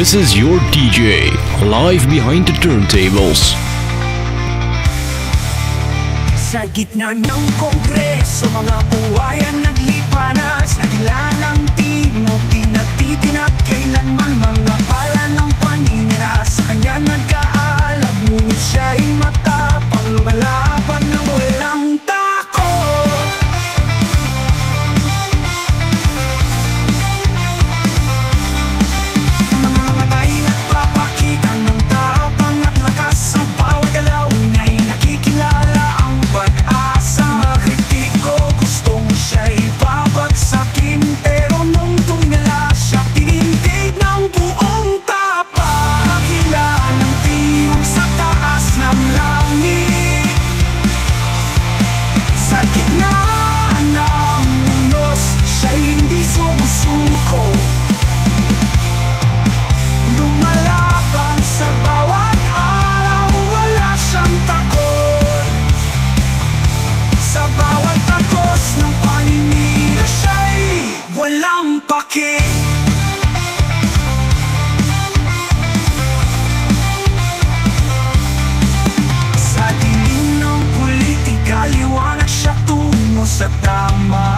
This is your DJ, live behind the turntables. Sa gitna ng kongreso, mga buhayan naglipanas. Nagilan ang timo, tinatitinag kailanman. Mga pala ng paninira sa kanya nagkaalam. Ngunit siya'y matapang, lumalaban ng walang takot. Mga matay nagpapakita ng tapang at lakas. Sa bawat galaw na'y nakikilala ang pag-asa. Mga kritiko gustong siya'y babagsakin, pero nung tumingala siya, tinindig ng buong tapak. Dakilan ng tiyog sa taas ng langit. Sa gitna ng unos, siya'y hindi sumusuko. Lumalaban sa bawat araw, wala siyang takot. Sa bawat tagos ng paninira, siya'y walang pake. Sa dilim ng politika, liwanag siya tungo sa tama.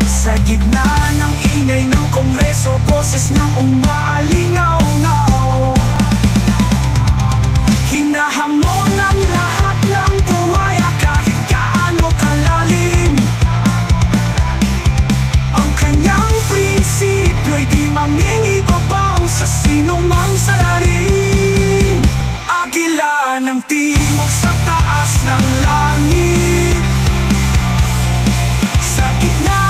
Sa gitna ng ingay ng kongreso, boses ng umaalingaw-ngaw. Hinahamon ang lahat ng buhaya kahit gaano kalalim. Ang kanyang prinsipyo'y di mangingibabaw sa sinumang salarin. Agila ng timog sa taas ng langit. Sa gitna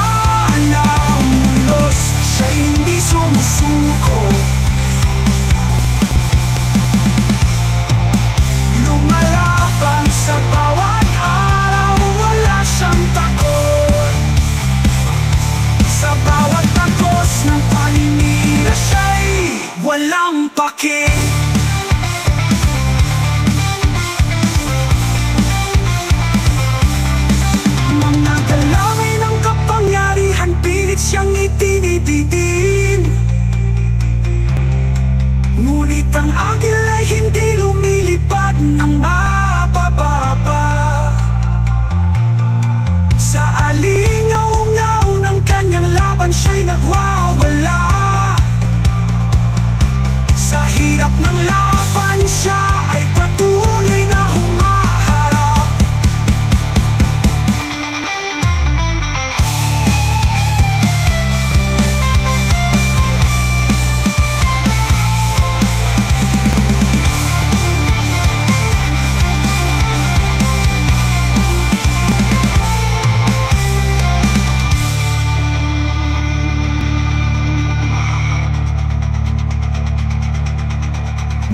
ng ulos, siya'y hindi sumusuko. Lumalaban sa bawat araw, wala siyang takot. Sa bawat tagos ng paninira, siya'y walang pake. Mga dalangin ng kapangyarihan, pilit siyang itinitidin. Ngunit ang agil ay hindi lumilipad ng mabababa. Sa alingaw-ngaw ng kanyang laban, siya'y nagwawala. Sa hirap ng laban, siya ay patuloy na humaharap.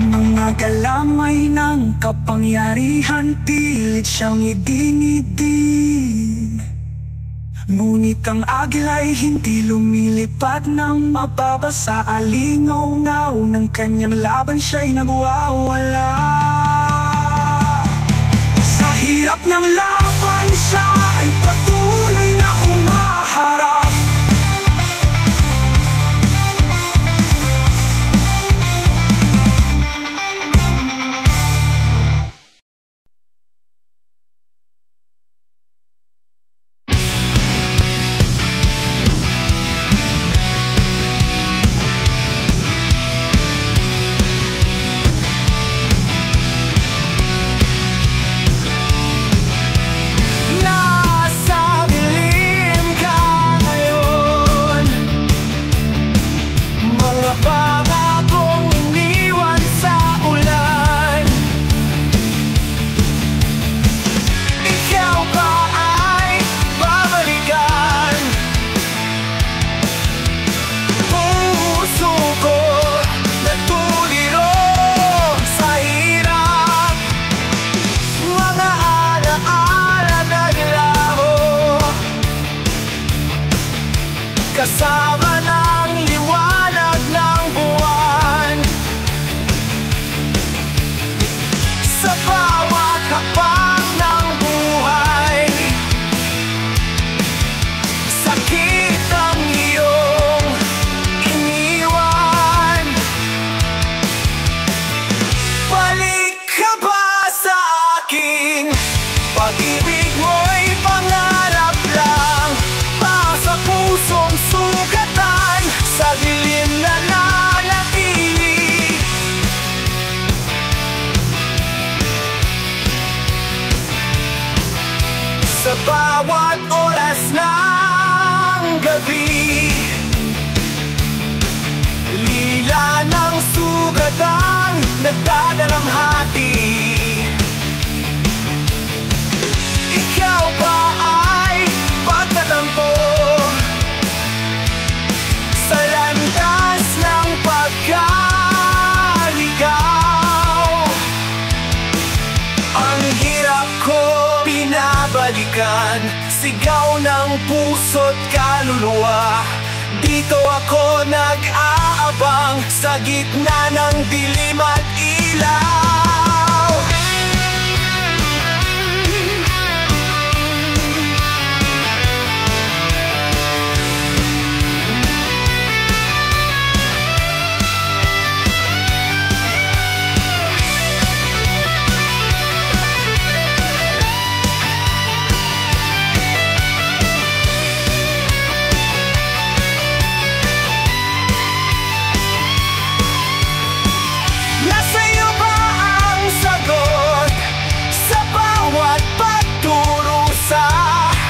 Mga galamay ng kapangyarihan, pilit siyang idinidin. Ngunit ang agil ay hindi lumilipad ng mababa. Sa alingaw-ngaw ng kanyang laban, siya'y nagwawala. Sa hirap ng laban, siya ay patuloy na humaharap. Nasa dilim ka ngayon, mga pangakong iniwan sa ulan. Ikaw ba ay babalikan? Puso ko natuliro sa hirap. Mga alaala naglaho, kasama ng liwanag ng buwan. Sa bawat hakbang ng buhay, sakit ang iyong iniwan. bawat oras ng gabi. Lila ng sugatan, nagdadalamhati. Ikaw ba ay pagtatampo sa landas ng pagkaligaw? Ang hirap ko pinabalikan, sigaw ng puso't kaluluwa. Dito ako nag-aabang sa gitna ng dilim at ilaw.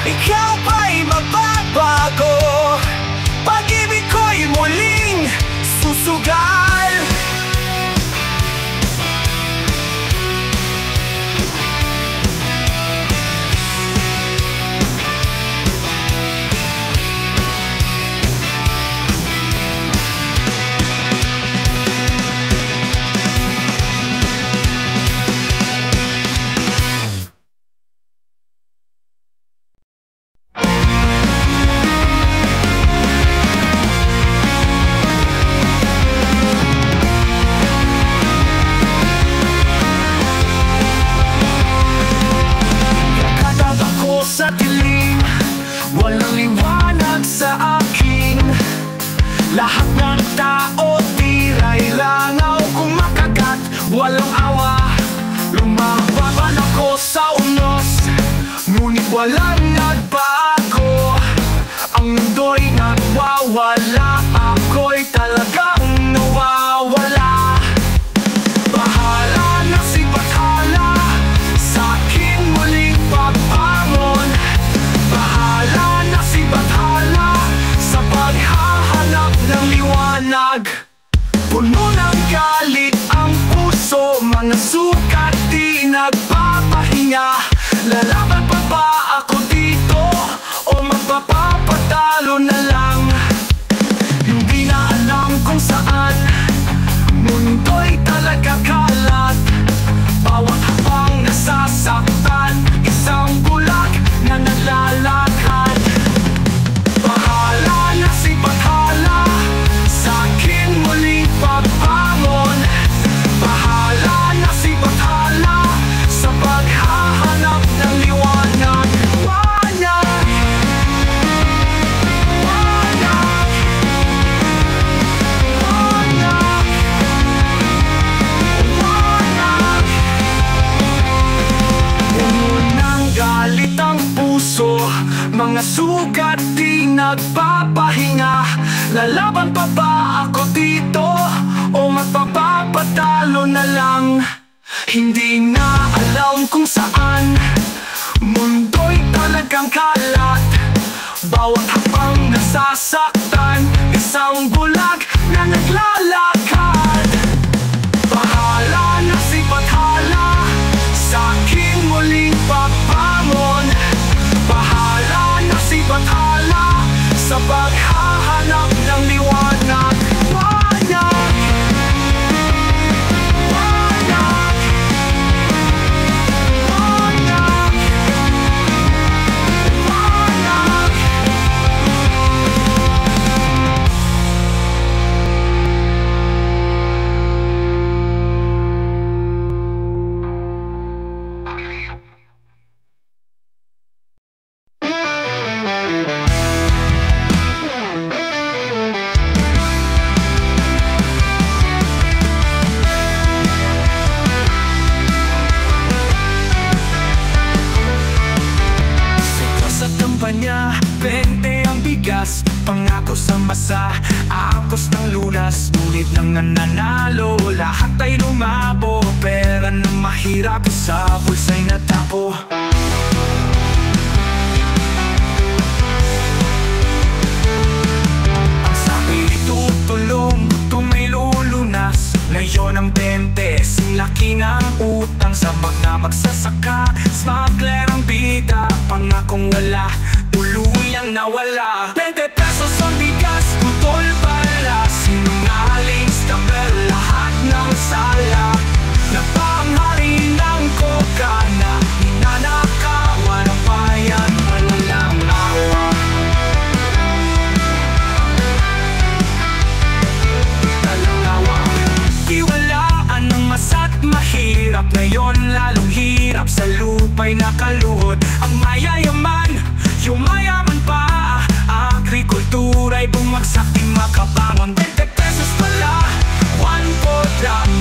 Ikaw ba'y magbabago? Pag-ibig ko'y muling susugal. Sa dilim, walang liwanag sa akin. Lahat ng tao tiray langaw, kung makagat, walang awa. Lumaban ako sa unos, ngunit walang nagbago. Ang mundo'y nagwawala, ako'y talagang nawawala. Bahala na si Bathala sa akin muling pagbangon. Bahala na si Bathala sa paghahanap ng liwanag. Puno ng galit ang puso, mga sukat di nagpapahinga. Lalaban pa ba ako dito o magpapapatalo na lang? Hindi na alam kung saan, mundo'y talaga kalat. Bawat habang nasasaktan, isang bulag na naglalakad. Bahala na si Bathala sa akin muling pagbangon. Bahala na si Bathala sa paghahanap ng liwanag. Liwanag, liwanag, liwanag, liwanag. Puno ng galit ang puso, mga sugat di nagpapahinga. Lalaban pa ba ako dito o magpapapatalo na lang? Hindi na alam kung saan, mundo'y talagang kalat. Bawat habang nasasaktan, isang bulag na naglalakad. Bahala na si Bathala sa aking muling pagbangon. Bahala na si Bathala sa paghahanap ng liwanag. Liwanag, liwanag, liwanag, liwanag. Kampanya, 20 ang bigas, pangako sa masa, aakos ng lunas. Ngunit nang nananalo, lahat ay lumabo. Pera na mahirap sa bulsa'y natapo. Ngayon ang 20, sinlaki ng utang sa mga magsasaka. Smuggler ang bida, pangakong wala, tuluyang nawala. 20 pesos ang bigas, putol pala, sinungaling scammer, lahat ng sala. Napanghari ng koka na ninanakawan ng bayan, malalang awa. Iwalaan ng masa't mahirap, ngayon lalong hirap, sa lupa'y nakaluhod ang mayayaman, yung mayaman pa. Agrikultura'y bumagsak, di makabangon. 20 pesos pala, 1 podram,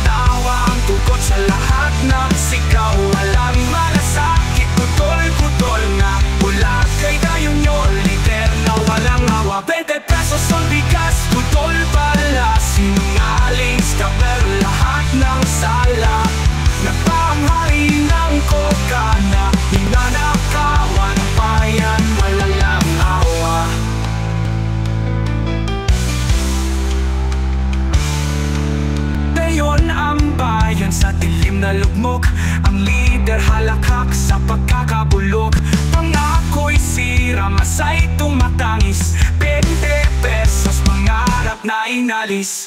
tawa ang tukot sa lahat ng sigaw. Walang malasakit, putol-putol nga, bulag kay dayon yun, liter na walang hawa. 20 pesos ang bigas, putol pala, sinungaling scammer, lahat ng sala. Napanghari ng koka na ninanakawan ng bayan, malalang awa. Ngayon ang bayan sa dilim na lugmok, ang lider halakak sa pagkakabulok. Pangako'y sira, masay tumatangis, 20 pesos mangarap na inalis.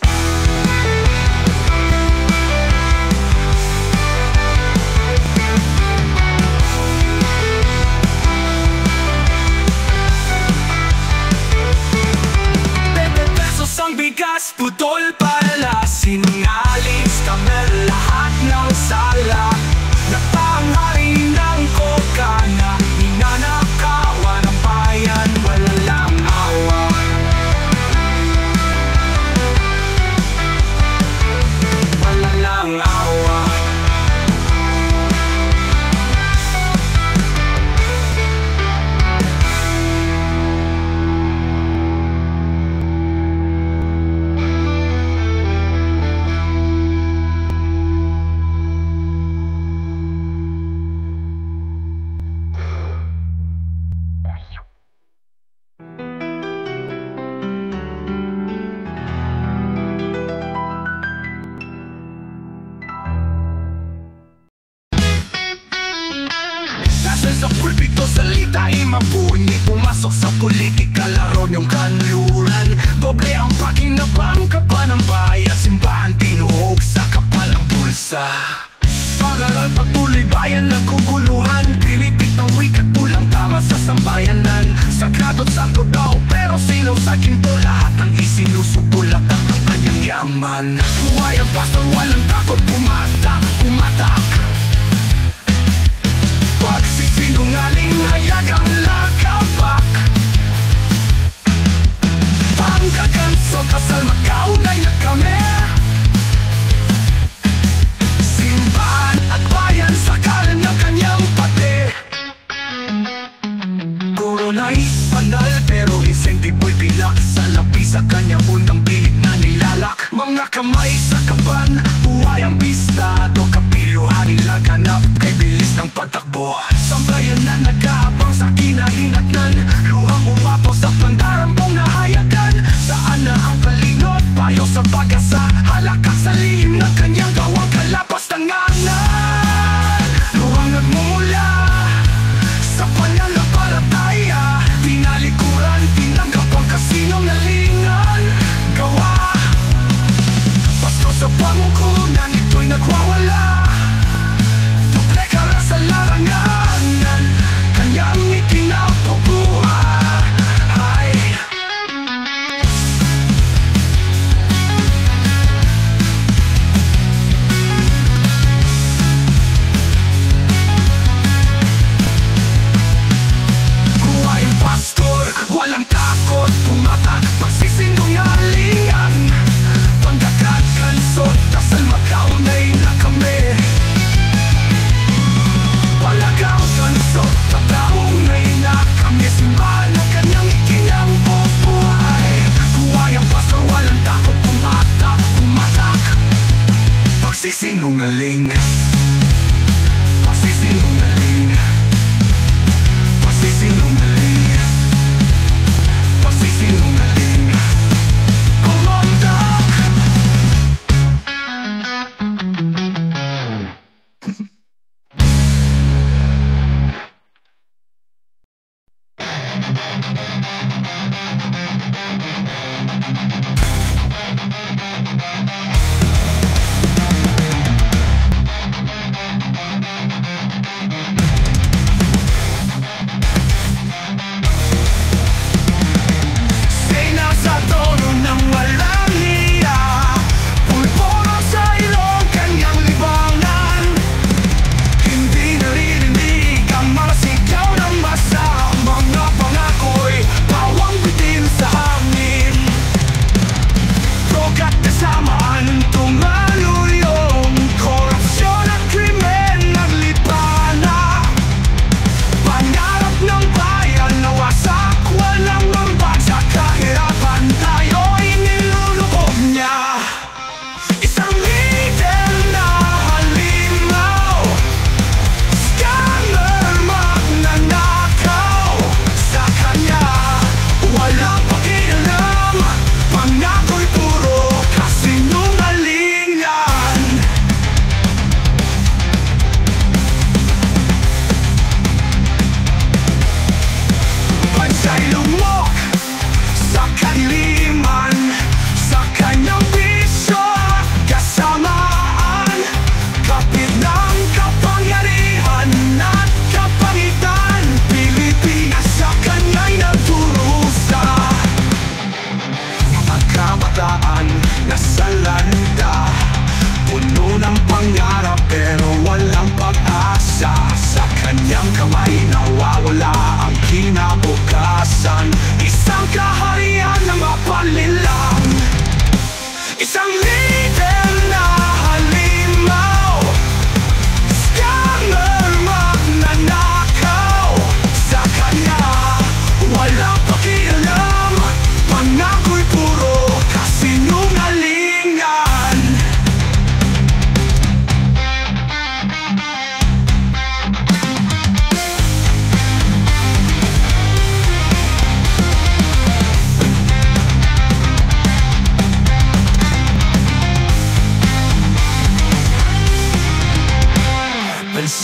Ang bigas, putol pala, sinungaling scammer, lahat ng sala. Napanghari ng koka na ninanakawan ng bayan, walang awa. Walang awa. Sa pulpito salita'y mabuni, pumasok sa politika, laro niyong kanluran. Doble ang pakinabang, kapan ng bayan, simbahan tinuhog sa kapal ng bulsa. Pag-aral patuloy, bayan nagkuguluhan, pilipit ng wikat, tulang tama sa sambayanan. Sagrado't santo daw, pero sino sa ginto, lahat ng isinusutulak ang kanyang yaman. Buhay ang pastor, walang takot, pumatak, pumatak. Pagsisinungaling, hayag ang lakabak. Pangkaganso, kasal magkaunay na kami. Simbahan at bayan, sakal ng kanyang pati. Korona'y panal, pero insentibo'y bilak. Sa lapi sa kanyang undang pilit na nilalak. Mga kamay sa kaban, buhay ang bistado, kapiluhan nilaganap kay bilis ng patakbo. Sambayan na nag-aabang sa kinahinatnan, luhang umapaw sa pandarambong nahayagan. Saan na ang kalinot, payo sa pag-asa, halakak sa lihim ng kanyang gawang kalapas tanganan. Luhang nagmumula sa pananampalataya, tinalikuran, tinanggap ang kasinong nalingan. Gawa Pasko sa pangukunan, ito'y nagwawala.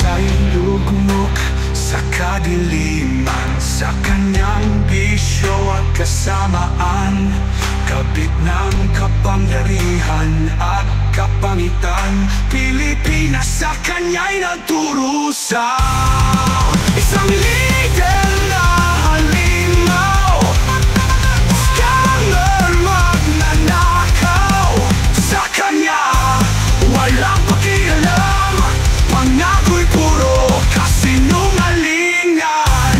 ay lugmok sa kadiliman, sa kanyang bisyo at kasamaan, kabit ng kapangyarihan at kapangitan. Pilipinas sa kanya'y nagturusa, isang leader na halimaw, scammer, magnanakaw. Sa kanya walang pakialam, pangako'y puro kasinungalingan.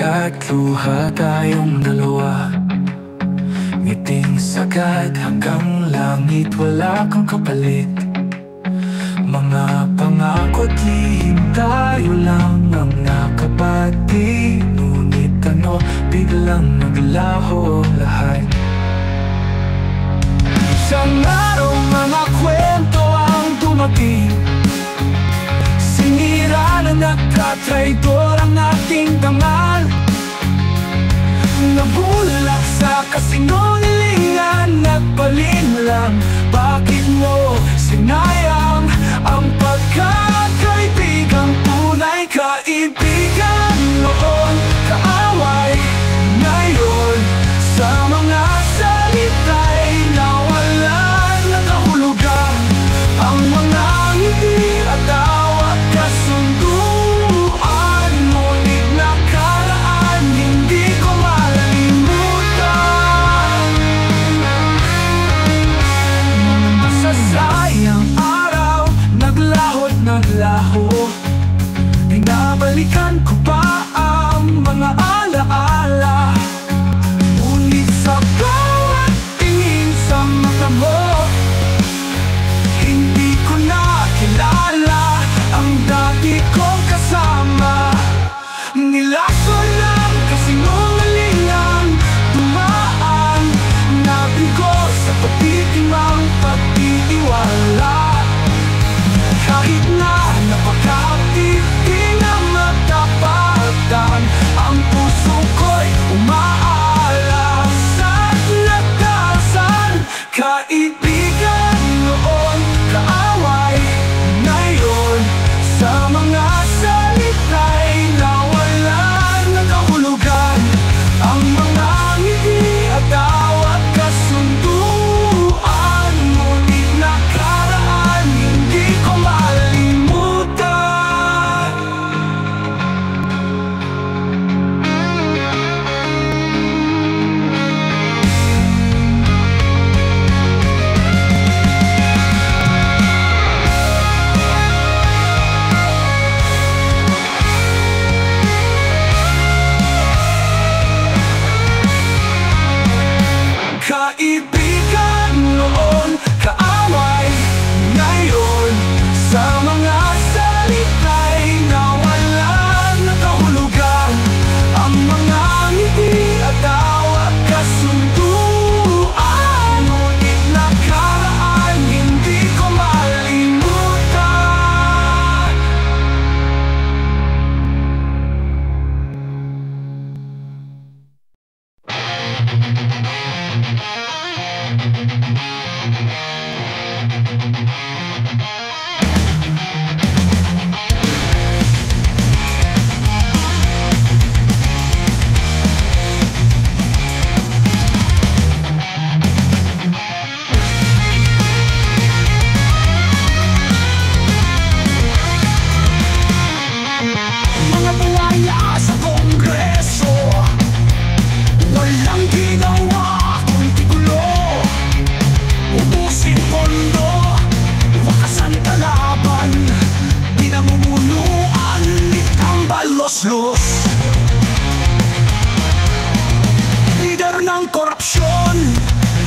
At luha tayong dalawa, ngiting sagad hanggang langit, wala kang kapalit. Mga pangako't lihim, tayo lang ang nakabati. Ngunit biglang naglaho lahat. Isang araw mga kwento ang dumating, sinira na nagkatraidor ang ating dangal. Nabulak sa kasinungalingan, nagpalinlang. Bakit mo sinayang ang pagkakaibigang tunay? Kaibigan noon, kaaway ngayon, sa mga salita'y nawalan ng kahulugan. Ang mga ngiti at tawa, kasunduan, ngunit nakaraan, hindi ko malalimutan. Masasayang araw, naglaho, binabalikan ko pa ang mga alaala. Ngunit sa bawat tingin sa mata mo, hindi ko na kilala ang dati kong kasama. Nilaso ng kasinungalingan, dumaan, nabigo sa pagtitimang pagtitiwala. Kahit na napakapit, di na matapatan, ang puso ko'y umaalas at nagdasal. Kaibigan noon, kaaway ngayon, sa mga salita'y nawalan ng kahulugan. Ang mga ngiti at tawa, kasunduan, ngunit nakaraan, hindi ko malimutan. Kaibigan noon, kaaway ngayon, sa mga salita'y nawalan ng kahulugan. Ang mga ngiti at tawa, kasunduan, ngunit nakaraan, hindi ko malimutan. Mga buwaya sa Kongreso, walang ginawa kundi gulo. Ubusin pondo, wakasan kalaban, di namumunuan, itambal los-los. Leader ng korupsyon,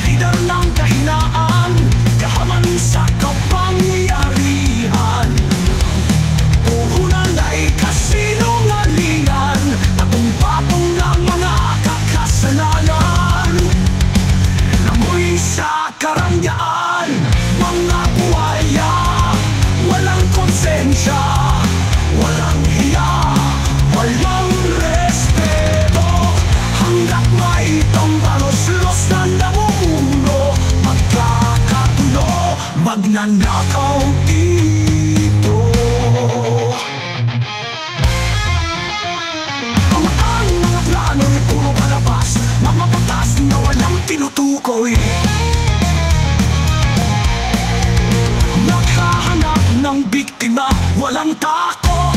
leader ng kahinaan, kahaman sa kapangyarihan. Puhunan ay kasino magnanakaw dito. Ang mga plano ay puro palabas, mga batas na walang tinutukoy. Naghahanap ng biktima, walang takot.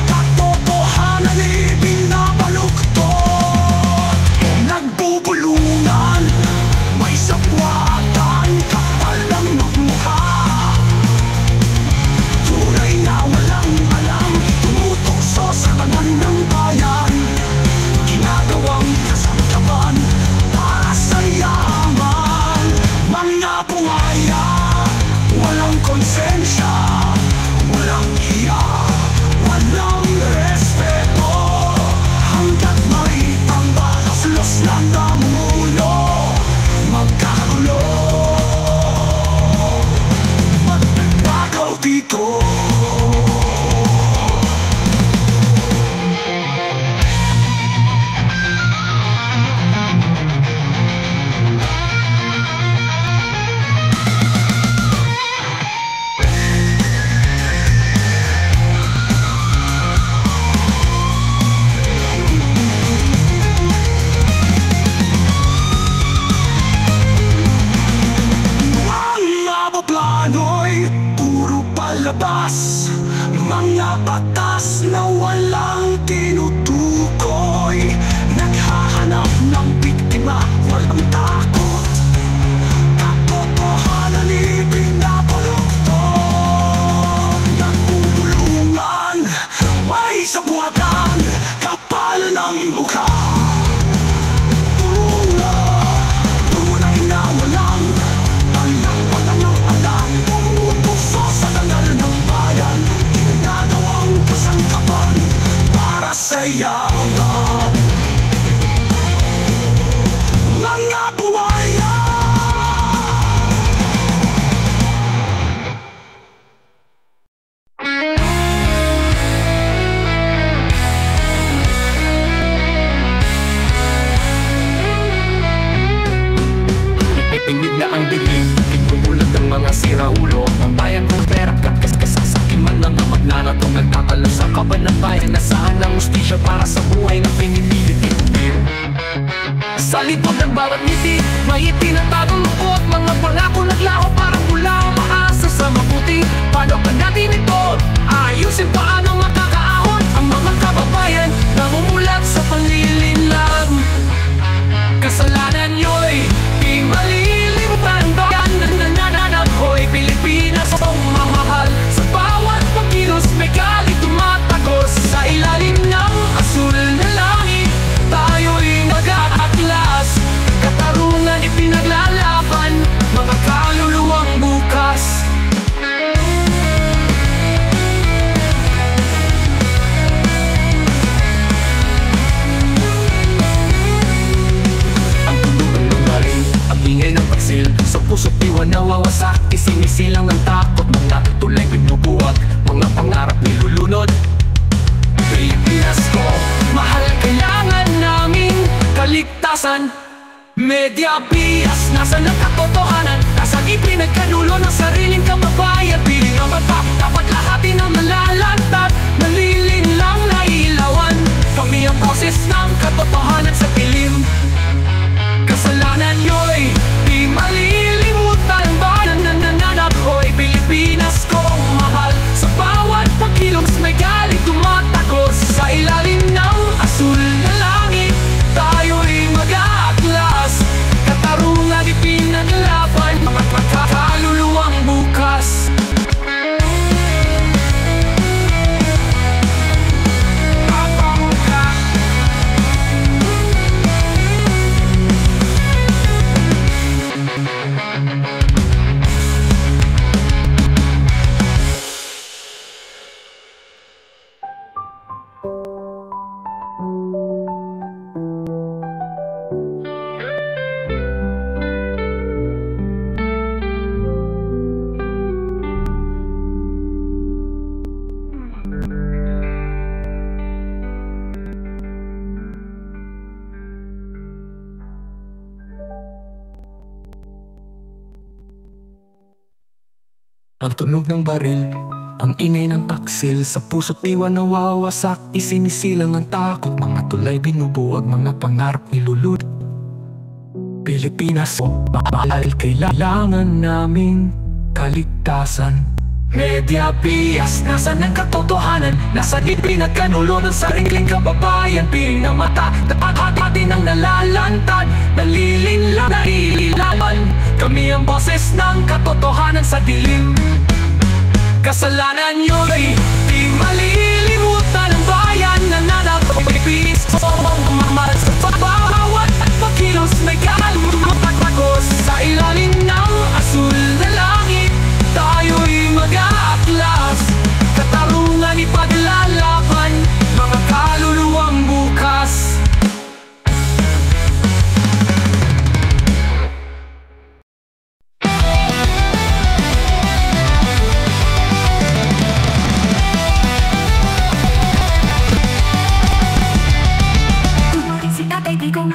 Katotohanan ay binabaluktot. Nagbubulungan, may sabwatan, kapal ng magmukha. Tunay na walang alam, tumutukso sa kanan ng bayan. Ginagawang kasamtaman para sa yaman. Mga buhaya, walang konsensya, walang iya, walang respeto. Hanggat may pangbalaslos na namuno, magkakagulo, magnanakaw dito. Plano'y puro palabas, mga batas na walang tinutukoy. Naghahanap ng biktima, walang takot. Katotohanan ay pinapaluktot. Nagbubulungan, may sabuatan, kapal ng mukha. Tunay na walang sayawan, mga buhaya. Tingid na ang dilim, inuulag ng mga siraulo. Ang bayan kong pera, kasasakin man ng magnanatong nagtatalo sa kaban ng bayan. Nasaan ang ustisya para sa buhay na pinipilit itin? Sa likod ng bawat ngiti, may itinatagong lukot. Mga pangako naglaho parang mula ang maasa sa mabuti. Paano ka natin ito? Ayusin paano makakaahon ang mga kababayan namumulat sa panlilinlang. Kasalanan nyo'y di malilimutan. Bayan na nananap ko'y Pilipinas ang mamahal. Sa bawat pagkilos may galit tumatagos. Sa ilalim ng asul na langit tayo'y nag-aatlas. Katarungan ipinaglalaban, mga kaluluwang bukas. Ang tunog ng lumaring, ang ingay ng paksil, sa puso't diwa nawawasak, isinisilang ng takot. Mga tulay binubuwag, mga pangarap nilulunod. Pilipinas ko, mahal, kailangan namin kaligtasan. Media bias, nasa ng katotohanan, nasa ipinagkanulo ng sariling kababayan. Piling ang mata, dapat lahatin ang nalalantad, nalilinlang nailawan. Kami ang boses ng katotohanan sa pilim. Kasalanan nyo'y di malilimutan. Bayan na nananap ko'y Pilipinas kong mahal. Sa bawat pagkilos may galing tumatagos. Sa ilalim ng asul na langit tayo'y mag-aatlas. Katarungan ipinaglaban, mga kaluluwang bukas. Ang tunog ng baril, ang ingay ng taksil, sa puso't diwa nawawasak, isinisilang ang takot. Mga tulay binubuwag, mga pangarap nilulud. Pilipinas, mahal, kailangan namin kaligtasan. Media bias, nasan ang katotohanan? Nasa pinagkanulo ng sariling kababayan. Piring na mata, dapat ang nalalantad, nalilinlang, nailaban. Kami ang boses ng katotohanan sa dilim. Kasalanan nyo'y di malilimutan ng bayan na nanapagpipis. Mamahal sa bawat pakilos, may kalmapagpagos sa ilalim ng asul na langit. Tayo'y mag-aaklas, katarungan ipaglalaban, mga kaluluwang bukas.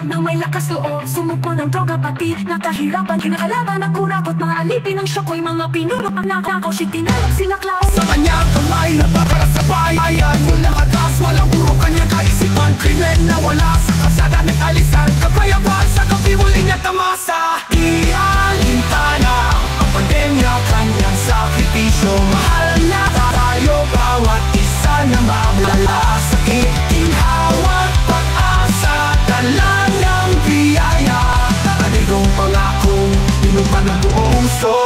Na may lakas loob, sumuko ng droga pati nakahirapan, kinakalaban ang kurakot, mga alipin ng syoko'y mga pinuno ang nakakaw, siya tinalog sinaklaw. Sa kanyang kamay na para sa bayan, walang atas, walang puro kanyang kaisipan. Krimen na wala sa kasada ng alisan, kapayapaan sa kapimuling na tamasa. Ialintana ang pandemya, kanyang sakripisyo. Mahal na tayo, bawat isa na mamalasakit. Ginhawat pag-asa, dala ng biyaya, nakaligong pangakong pinupan ng buong puso.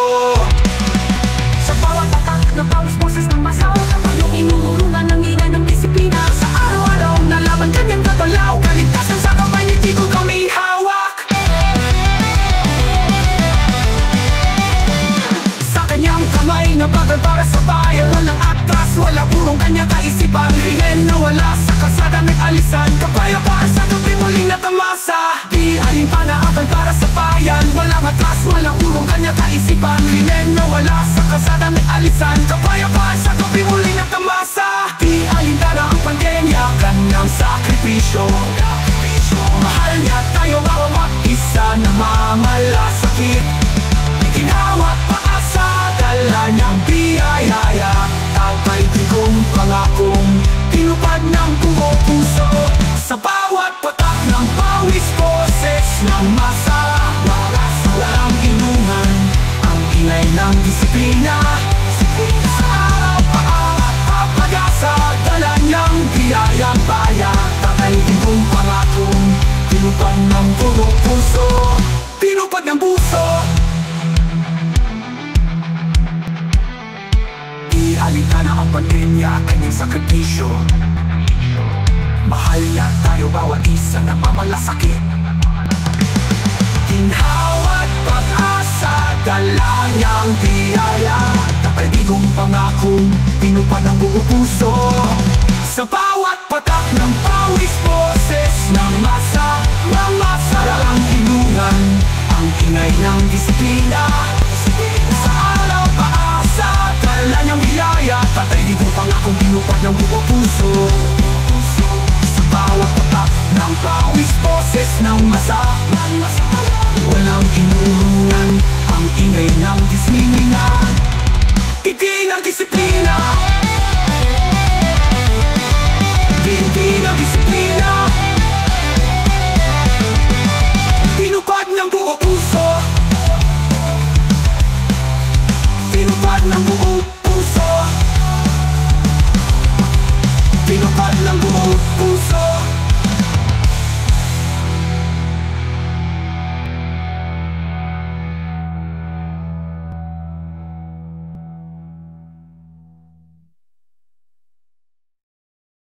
Sa bawat atak ng bawat boses ng masaw, yung inuurungan ng ina ng disiplina. Sa araw-araw na laban kanyang gagalaw, kaligtasan sa kamay ni Tigo kami hawak. Sa kanyang kamay na bagal para sa bayan, walang atras, wala purong kanyang kaisipan. Ringen na wala sa kasada may alisan, kapayapaan sa gabi muling natamasa. Di alimpanakan para sa bayan, walang atras, walang purong kanyang kaisipan. Ringen na wala sa kasada may alisan, kapayapaan sa gabi muling natamasa. Di alintana ang pandemya, kanyang sakripisyo. Mahal niya tayo, bawat isa na mamalasakit. Iginhawat paasa, dala niyang biyaya. Ang kaitigong pangakong tinupad ng buong puso. Sa bawat patak ng pawis, boses ng masa, walang inungan, ang ingay ng disiplina. Sa araw paangat at pag-asa, dala niyang biyayang bayan. Kaitigong pangakong tinupad ng buong puso. Tinupad ng puso. Ialintana ang pandemya, kanyang sakripisyo. Mahal niya tayo, bawat isa na mamalasakit. Ginhawat pag-asa, dala niyang biyaya. Napaidigong pangakong pinupad ng buong puso. Sa bawat patak ng pawis, boses ng masa, walang hinungan, ang ingay ng disiplina. Sa araw paasa, dala niyang biyaya. Napaidigong pangakong pinupad ng buong puso. Sa bawat patak ng pawis, boses ng masa, walang hinungan, ang ingay ng disiplina. Itin ang disiplina.